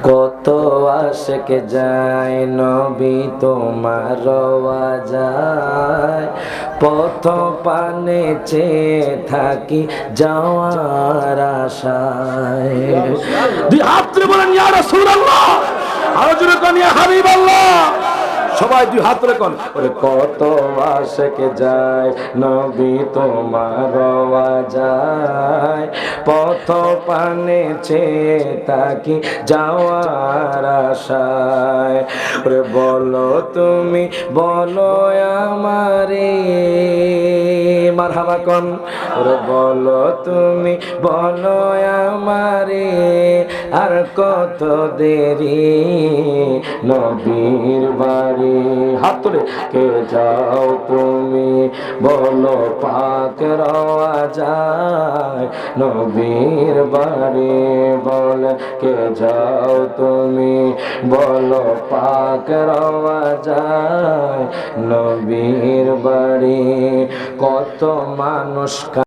কত আশিক যায় নবী তোমার যায়, পথ পানে চেয়ে থাকি যাওয়ার আশায়। দুই হাত তুলে বলেন ইয়া রাসূলুল্লাহ, আরো জোরে কোন ইয়া হাবিবাল্লাহ। সবাই দুই হাত তুলে কোন, কত আশিক যায় নবী তোমার যায়, পথ পানে চেয়ে তাকি যাওয়ার আশায়। বলো তুমি বলো আমারে, মারহাবা কোন, বলো তুমি বলো আমারে, আর কত দেরি নবীর বাড়ি। হাত তুলে কে যাও তুমি বলো পাক রওয়া যায় নবীর বাড়ি, বল কে যাও তুমি বলো পাক রওয়া যায় নবীর বাড়ি। কত মানুষ